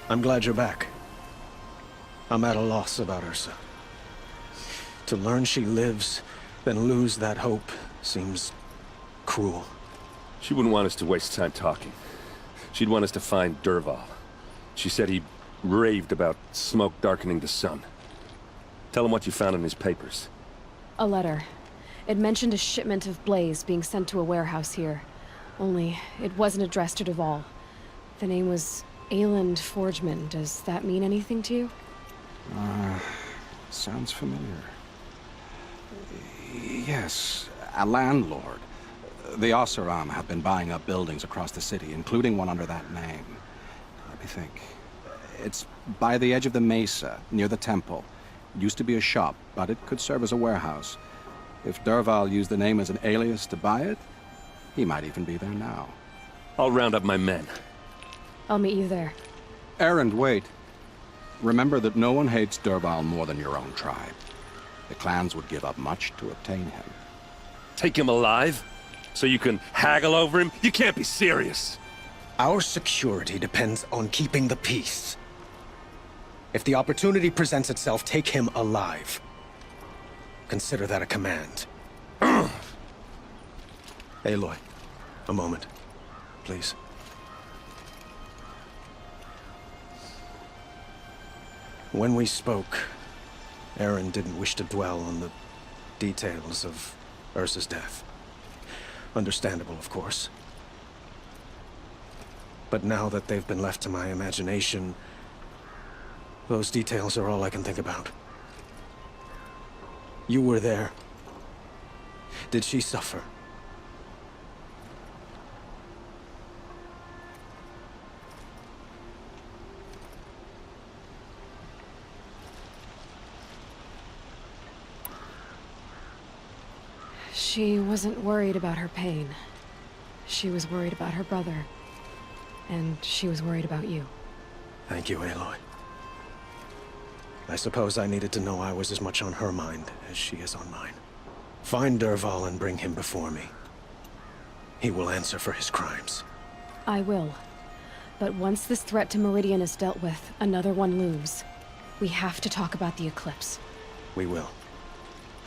I'm glad you're back. I'm at a loss about Ursa. To learn she lives, then lose that hope, seems cruel. She wouldn't want us to waste time talking. She'd want us to find Dervahl. She said he raved about smoke darkening the sun. Tell him what you found in his papers. A letter. It mentioned a shipment of blaze being sent to a warehouse here. Only, it wasn't addressed to Dervahl. The name was Ayland Forgeman. Does that mean anything to you? Sounds familiar. Yes, a landlord. The Oseram have been buying up buildings across the city, including one under that name. Let me think. It's by the edge of the mesa, near the temple. It used to be a shop, but it could serve as a warehouse. If Dervahl used the name as an alias to buy it, he might even be there now. I'll round up my men. I'll meet you there. Erend, wait. Remember that no one hates Dervahl more than your own tribe. The clans would give up much to obtain him. Take him alive? So you can haggle over him? You can't be serious. Our security depends on keeping the peace. If the opportunity presents itself, take him alive. Consider that a command. Aloy, a moment, please. When we spoke, Erend didn't wish to dwell on the details of Ursa's death. Understandable, of course. But now that they've been left to my imagination, those details are all I can think about. You were there. Did she suffer? She wasn't worried about her pain. She was worried about her brother. And she was worried about you. Thank you, Aloy. I suppose I needed to know I was as much on her mind as she is on mine. Find Dervahl and bring him before me. He will answer for his crimes. I will. But once this threat to Meridian is dealt with, another one looms. We have to talk about the eclipse. We will.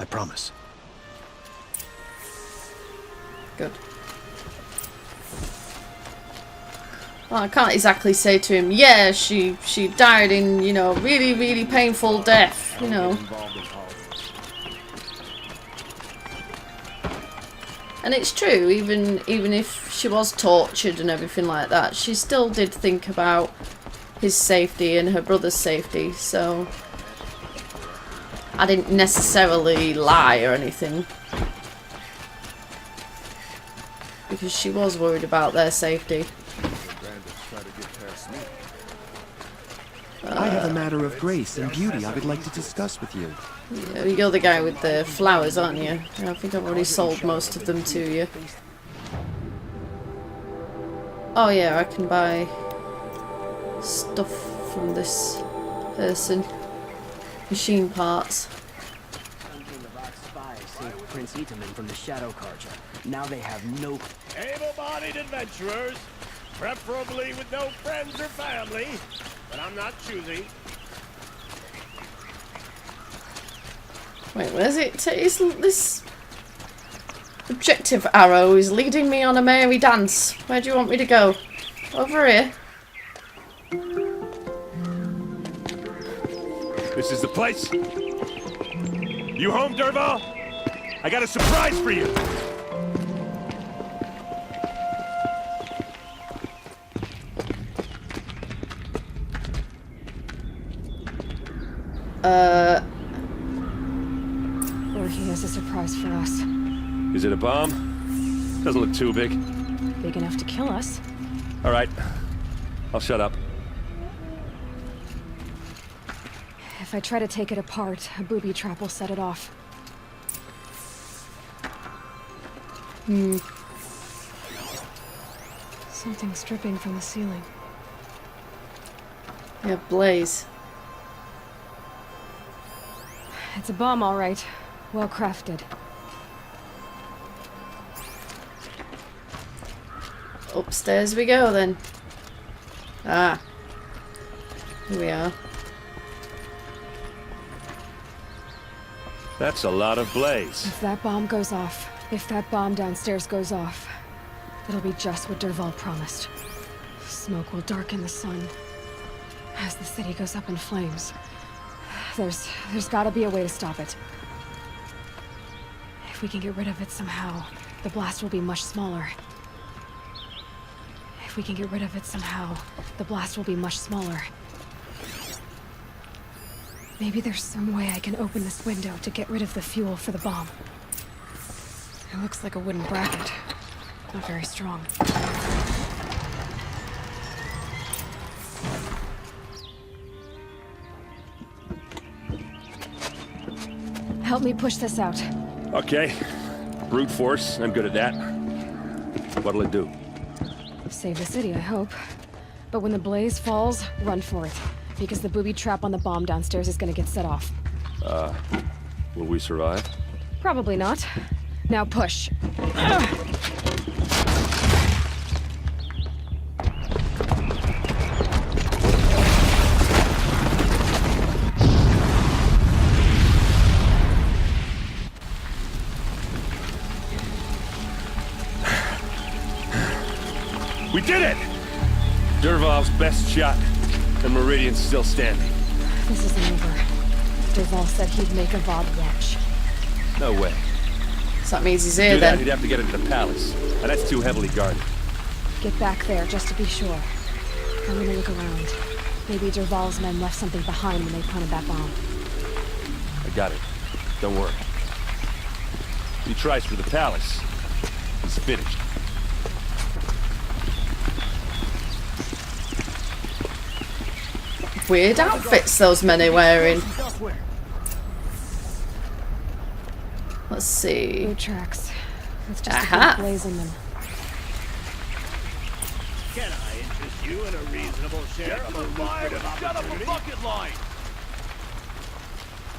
I promise. Good. Well, I can't exactly say to him, yeah, she died in, you know, really, really painful death, you know. And it's true, even if she was tortured and everything like that, she still did think about his safety and her brother's safety, so I didn't necessarily lie or anything. Because she was worried about their safety. I have a matter of grace and beauty I would like to discuss with you. Yeah, you're the guy with the flowers, aren't you? I think I've already sold most of them to you. Oh yeah, I can buy stuff from this person. Machine parts. Prince Itaman from the Shadow Carja. Now they have no... Able-bodied adventurers, preferably with no friends or family, but I'm not choosy. Wait, where's it? This objective arrow is leading me on a merry dance. Where do you want me to go? Over here. This is the place? You home, Dervahl? I got a surprise for you! Or he has a surprise for us. Is it a bomb? Doesn't look too big. Big enough to kill us. Alright. I'll shut up. If I try to take it apart, a booby trap will set it off. Something's dripping from the ceiling. Yeah, blaze. It's a bomb, all right. Well crafted. Upstairs we go then. Ah. Here we are. That's a lot of blaze. If that bomb goes off, if that bomb downstairs goes off, it'll be just what Dervahl promised. Smoke will darken the sun as the city goes up in flames. There's gotta be a way to stop it. If we can get rid of it somehow, the blast will be much smaller. If we can get rid of it somehow, the blast will be much smaller. Maybe there's some way I can open this window to get rid of the fuel for the bomb. It looks like a wooden bracket. Not very strong. Help me push this out. Okay. Brute force, I'm good at that. What'll it do? Save the city, I hope. But when the blaze falls, run for it. Because the booby trap on the bomb downstairs is gonna get set off. Will we survive? Probably not. Now push. We did it! Dervahl's best shot, and Meridian's still standing. This isn't over. Dervahl said he'd make a VOD watch. No way. So that means he's To here do that, then. he'd have to get into the palace, and that's too heavily guarded. Get back there, just to be sure. I'm gonna look around. Maybe Dervahl's men left something behind when they planted that bomb. I got it. Don't worry. If he tries for the palace, he's finished. Weird outfits those men are wearing. Let's see. Boot tracks. With just Aha. a big blaze in them. Can I interest you in a reasonable share of a lucrative opportunity? Bucket line.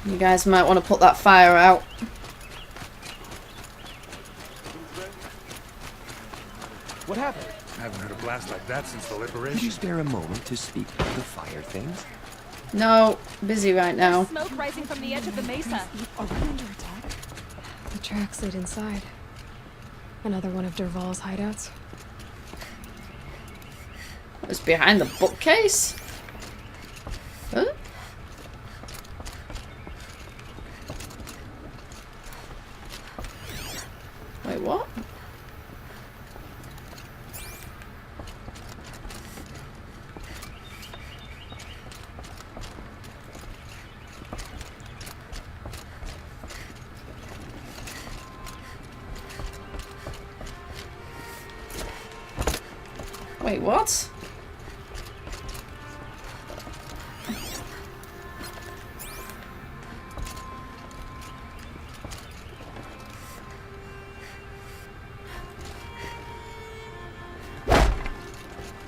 You guys might want to put that fire out. What happened? I haven't heard a blast like that since the Could you liberation. spare a moment to speak of the fire things? No, busy right now. Smoke rising from the edge of the mesa. Are we under attack? The tracks lead inside. Another one of Dervahl's hideouts. It was behind the bookcase? Huh? Wait, what? Wait, what?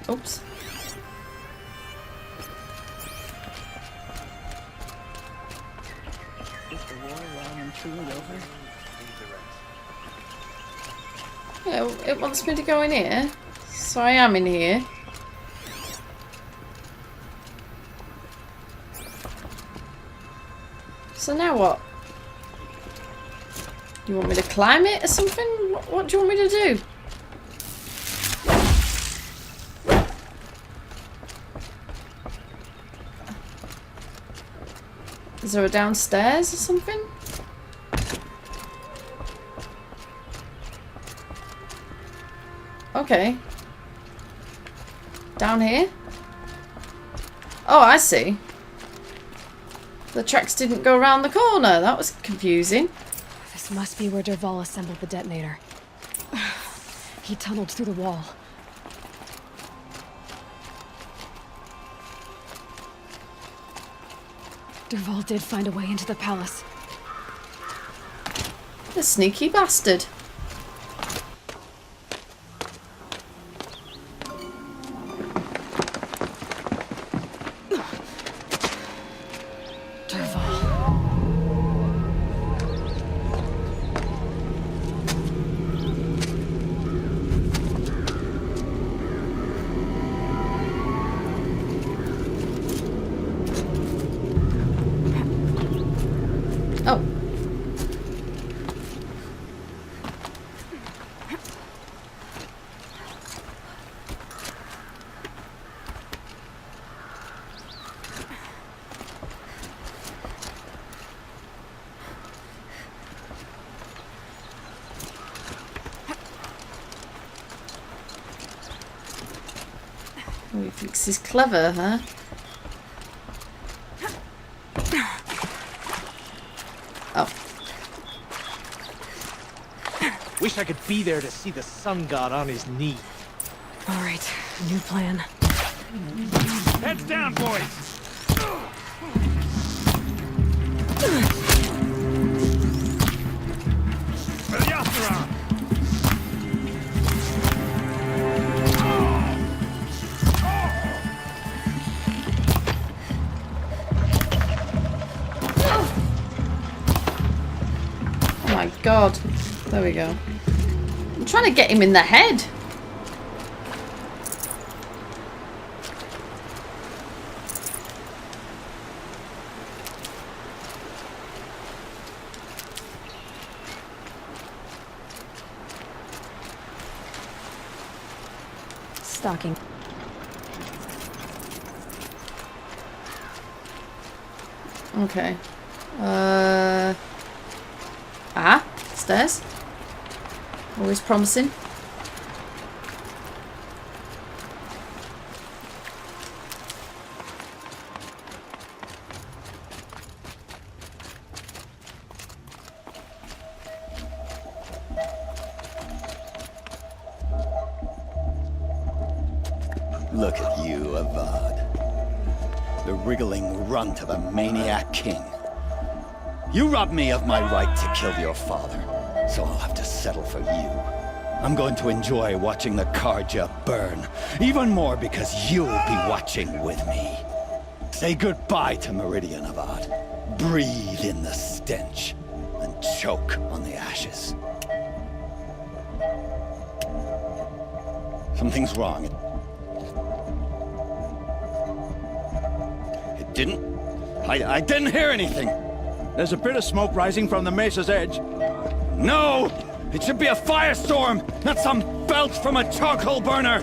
Oops. Is the war well and truly over? Yeah, it wants me to go in here. So I am in here. So now what? You want me to climb it or something? What do you want me to do? Is there a downstairs or something? Okay. Down here? Oh, I see. The tracks didn't go around the corner. That was confusing. This must be where Dervahl assembled the detonator. He tunneled through the wall. Dervahl did find a way into the palace. The sneaky bastard. Dervahl. thinks he's clever, huh? Oh. Wish I could be there to see the sun god on his knee. All right, new plan. Heads down, boys! For the Oseram! Oh my god. There we go. I'm trying to get him in the head. Stalking. Okay. Stairs. Always promising. Look at you, Avad. The wriggling runt of a maniac king. You robbed me of my right to kill your father, so I'll have to settle for you. I'm going to enjoy watching the Karja burn, even more because you'll be watching with me. Say goodbye to Meridian, Avad. Breathe in the stench, and choke on the ashes. Something's wrong. It didn't? I didn't hear anything. There's a bit of smoke rising from the mesa's edge. No! It should be a firestorm, not some belch from a charcoal burner!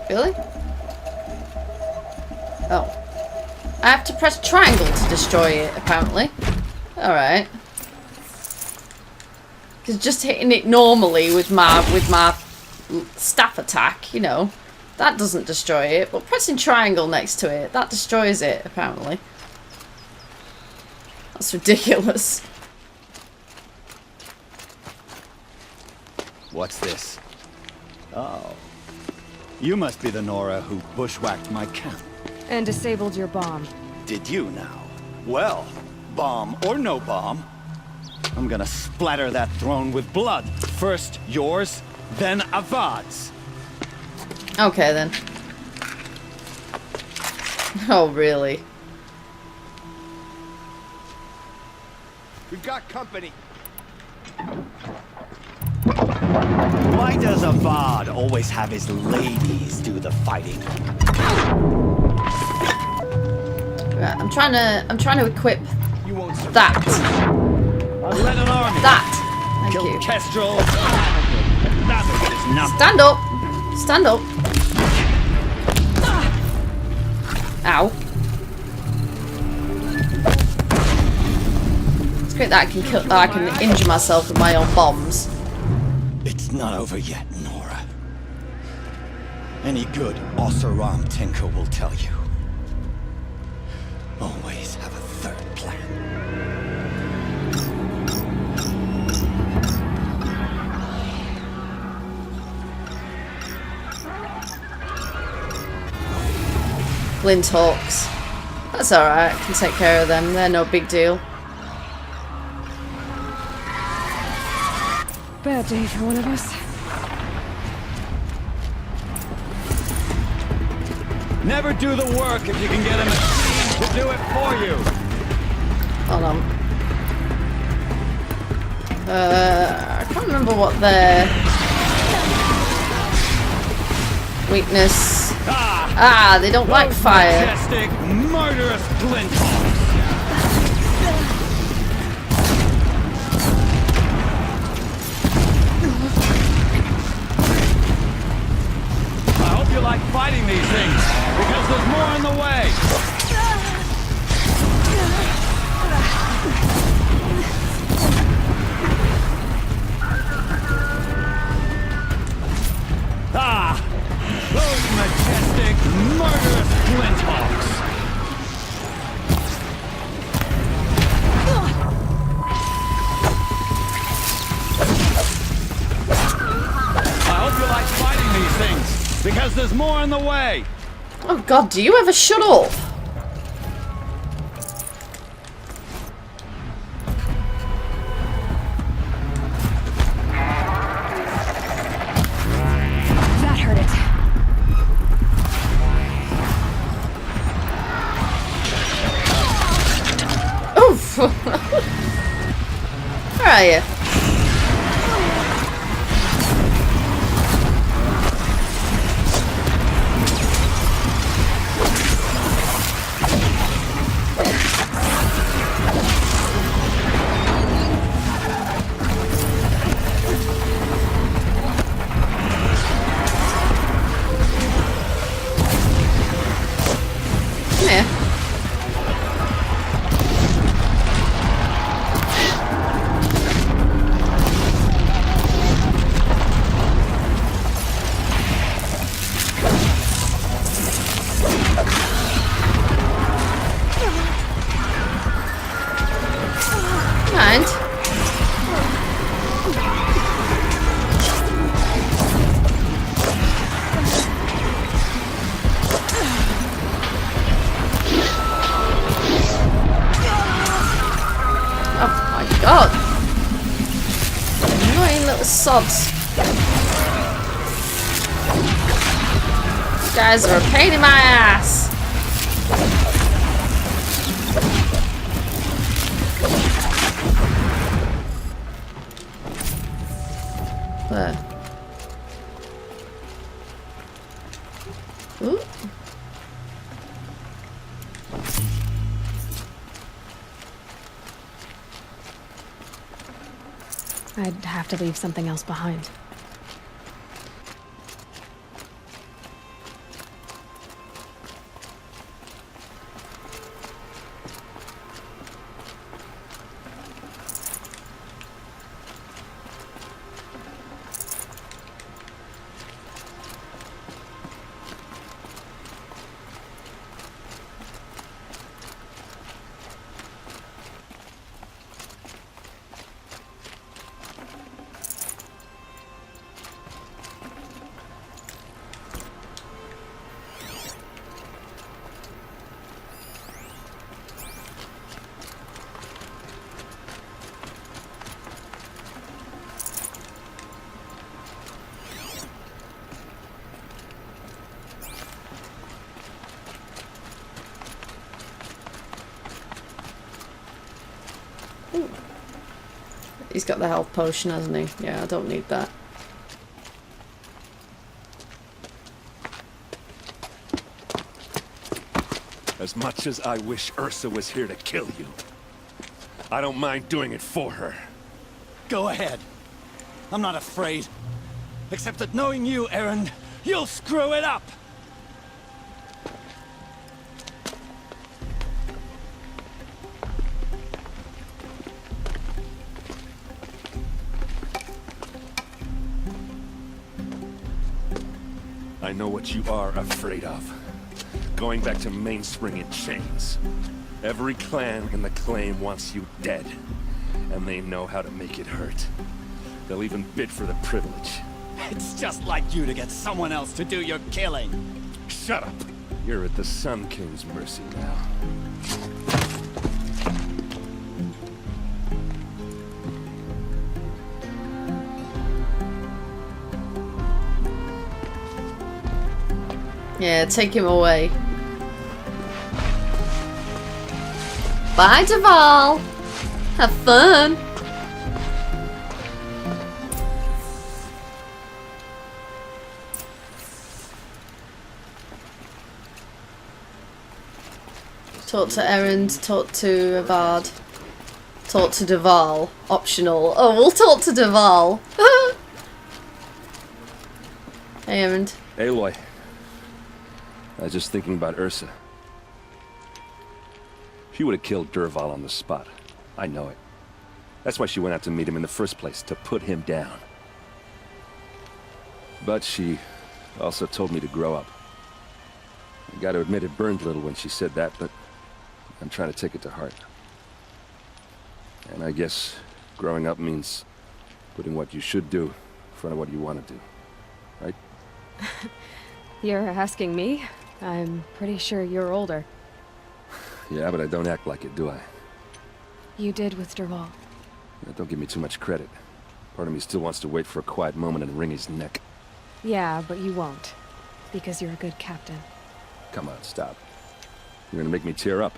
Really? Oh. I have to press triangle to destroy it, apparently. Alright. Because just hitting it normally with my staff attack, you know, that doesn't destroy it. But pressing triangle next to it, that destroys it, apparently. That's ridiculous. What's this? Oh. You must be the Nora who bushwhacked my camp. And disabled your bomb. Did you now? Well, bomb or no bomb, I'm gonna splatter that throne with blood. First yours, then Avad's. Okay, then. Oh, really? We've got company. Why does Avad always have his ladies do the fighting? Right, I'm trying to equip that. Let an army. That. Thank Kill you. Kestrel. That's enough. Stand up. Stand up. Ow. It's great that I can injure myself with my own bombs. It's not over yet, Nora. Any good Oseram tinker will tell you. Always have a third plan. Glinthawks. That's alright, I can take care of them. They're no big deal. Bad day for one of us. Never do the work if you can get a machine to do it for you. Hold on. I can't remember what their weakness. Ah, they don't like fire. Majestic, murderous Glinthawks. I hope you like fighting these things, because there's more in the way. Ah! Those majestic, murderous flinthawks! I hope you like fighting these things, because there's more in the way! Oh god, do you ever shut up? That hurt it. Oof! Where are you? Come here. Mind. Oh my god. Annoying little sods. These guys are a pain in my ass. Where? Ooh. I'd have to leave something else behind. He's got the health potion, hasn't he? Yeah, I don't need that. As much as I wish Ursa was here to kill you, I don't mind doing it for her. Go ahead. I'm not afraid. Except that knowing you, Aaron, you'll screw it up! I know what you are afraid of. Going back to Mainspring in chains. Every clan in the claim wants you dead. And they know how to make it hurt. They'll even bid for the privilege. It's just like you to get someone else to do your killing. Shut up! You're at the Sun King's mercy now. Yeah, take him away. Bye, Dervahl. Have fun. Talk to Erend, talk to Avad, talk to Dervahl. Optional. Oh, we'll talk to Dervahl. Hey, Erend. Aloy, I was just thinking about Ursa. She would have killed Dervahl on the spot. I know it. That's why she went out to meet him in the first place, to put him down. But she also told me to grow up. I gotta admit it burned a little when she said that, but I'm trying to take it to heart. And I guess growing up means putting what you should do in front of what you want to do. Right? You're asking me? I'm pretty sure you're older. Yeah, but I don't act like it, do I? You did with Dervahl. Yeah, don't give me too much credit. Part of me still wants to wait for a quiet moment and wring his neck. Yeah, but you won't. Because you're a good captain. Come on, stop. You're gonna make me tear up.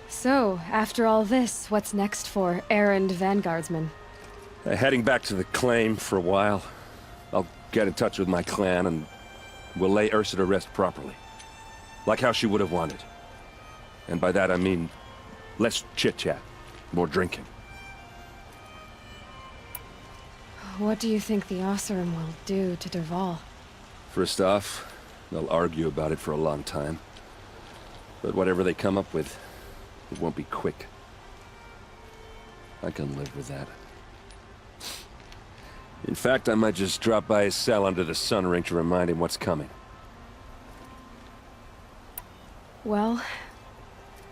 So, after all this, what's next for errand vanguardsman? Heading back to the claim for a while. I'll get in touch with my clan and we'll lay Ursa to rest properly. Like how she would have wanted. And by that I mean less chit-chat, more drinking. What do you think the Oseram will do to Dervahl? First off, they'll argue about it for a long time. But whatever they come up with, it won't be quick. I can live with that. In fact, I might just drop by his cell under the sun ring to remind him what's coming. Well...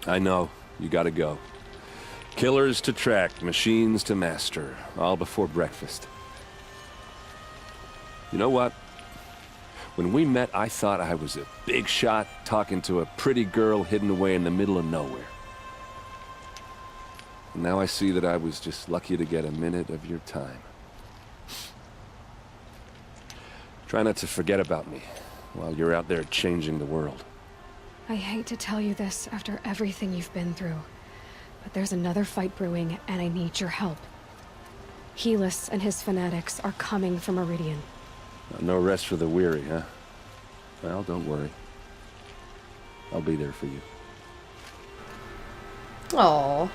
I know. You gotta go. Killers to track, machines to master. All before breakfast. You know what? When we met, I thought I was a big shot talking to a pretty girl hidden away in the middle of nowhere. And now I see that I was just lucky to get a minute of your time. Try not to forget about me while you're out there changing the world. I hate to tell you this after everything you've been through, but there's another fight brewing and I need your help. Helis and his fanatics are coming for Meridian. No rest for the weary, huh? Well, don't worry. I'll be there for you. Aww.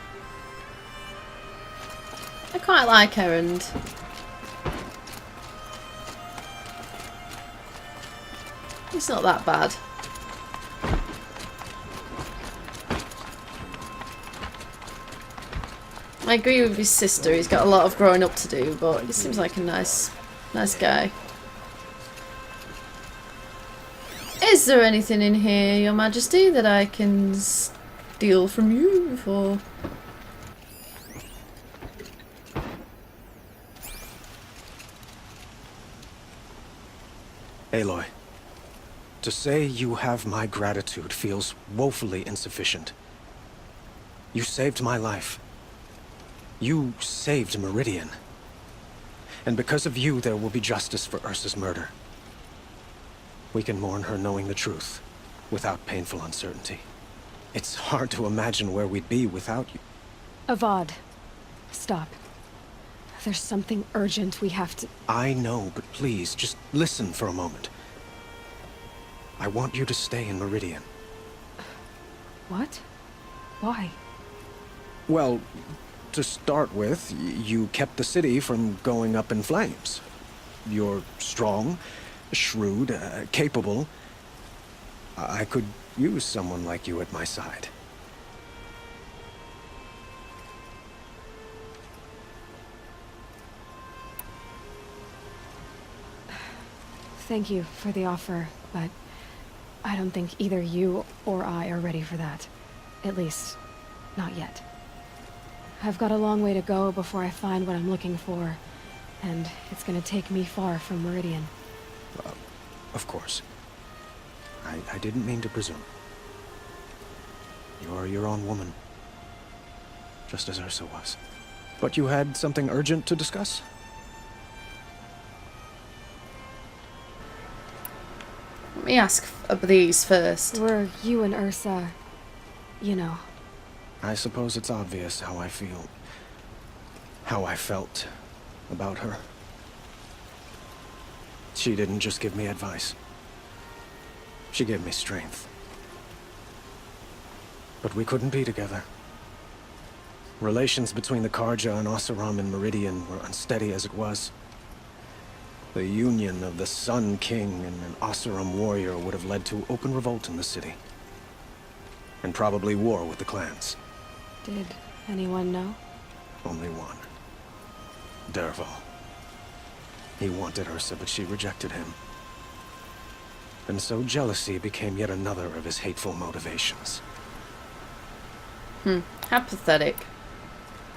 I quite like Erend. He's not that bad. I agree with his sister, he's got a lot of growing up to do, but he seems like a nice guy. Is there anything in here, Your Majesty, that I can steal from you before? Aloy, to say you have my gratitude feels woefully insufficient. You saved my life. You saved Meridian. And because of you, there will be justice for Ursa's murder. We can mourn her knowing the truth, without painful uncertainty. It's hard to imagine where we'd be without you. Avad, stop. There's something urgent we have to... I know, but please, just listen for a moment. I want you to stay in Meridian. What? Why? Well, to start with, you kept the city from going up in flames. You're strong, shrewd, capable. I could use someone like you at my side. Thank you for the offer, but I don't think either you or I are ready for that. At least, not yet. I've got a long way to go before I find what I'm looking for, and it's gonna take me far from Meridian. Of course. I didn't mean to presume. You're your own woman. Just as Ursa was. But you had something urgent to discuss? Let me ask these first. Were you and Ursa, you know? I suppose it's obvious how I feel. How I felt about her. She didn't just give me advice. She gave me strength. But we couldn't be together. Relations between the Karja and Oseram and Meridian were unsteady as it was. The union of the Sun King and an Oseram warrior would have led to open revolt in the city. And probably war with the clans. Did anyone know? Only one. Dervahl. He wanted Ursa, but she rejected him. And so jealousy became yet another of his hateful motivations. How pathetic.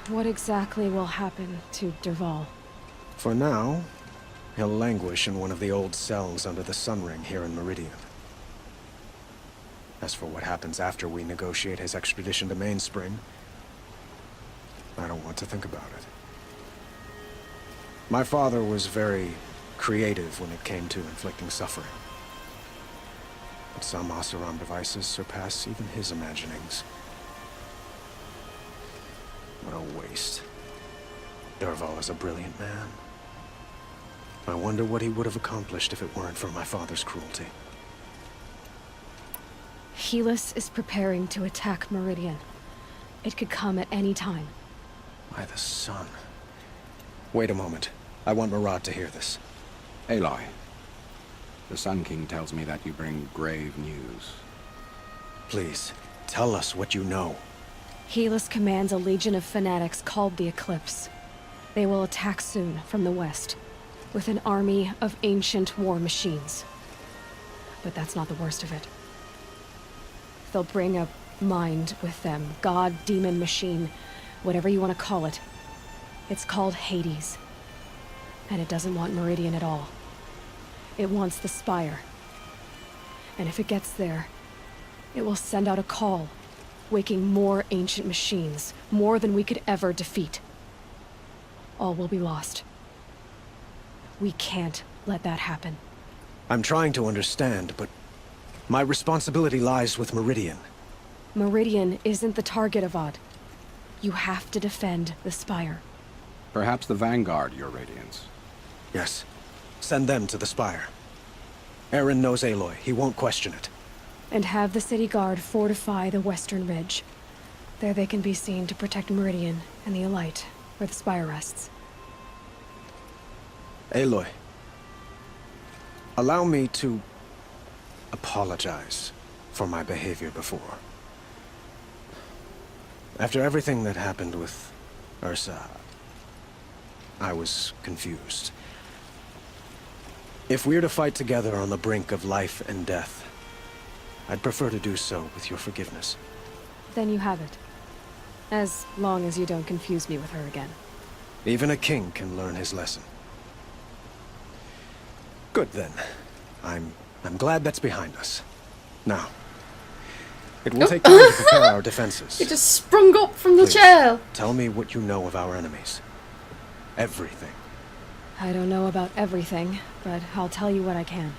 What exactly will happen to Dervahl? For now, he'll languish in one of the old cells under the Sun Ring here in Meridian. As for what happens after we negotiate his extradition to Mainspring, I don't want to think about it. My father was very creative when it came to inflicting suffering. But some Oseram devices surpass even his imaginings. What a waste. Dervahl is a brilliant man. I wonder what he would have accomplished if it weren't for my father's cruelty. Helis is preparing to attack Meridian. It could come at any time. By the sun. Wait a moment. I want Murad to hear this. Aloy, the Sun King tells me that you bring grave news. Please, tell us what you know. Helis commands a legion of fanatics called the Eclipse. They will attack soon from the west, with an army of ancient war machines. But that's not the worst of it. They'll bring a mind with them, god, demon, machine, whatever you want to call it. It's called Hades. And it doesn't want Meridian at all. It wants the Spire. And if it gets there, it will send out a call, waking more ancient machines, more than we could ever defeat. All will be lost. We can't let that happen. I'm trying to understand, but my responsibility lies with Meridian. Meridian isn't the target, Avad. You have to defend the Spire. Perhaps the Vanguard, Your Radiance. Yes. Send them to the Spire. Eren knows Aloy. He won't question it. And have the city guard fortify the western ridge. There they can be seen to protect Meridian and the Elite, where the Spire rests. Aloy. Allow me to apologize for my behavior before. After everything that happened with Ursa, I was confused. If we're to fight together on the brink of life and death, I'd prefer to do so with your forgiveness. Then you have it. As long as you don't confuse me with her again. Even a king can learn his lesson. Good then. I'm glad that's behind us. Now, it will take time to prepare our defenses. He just sprung up from the Please, chair. Tell me what you know of our enemies. Everything. I don't know about everything, but I'll tell you what I can.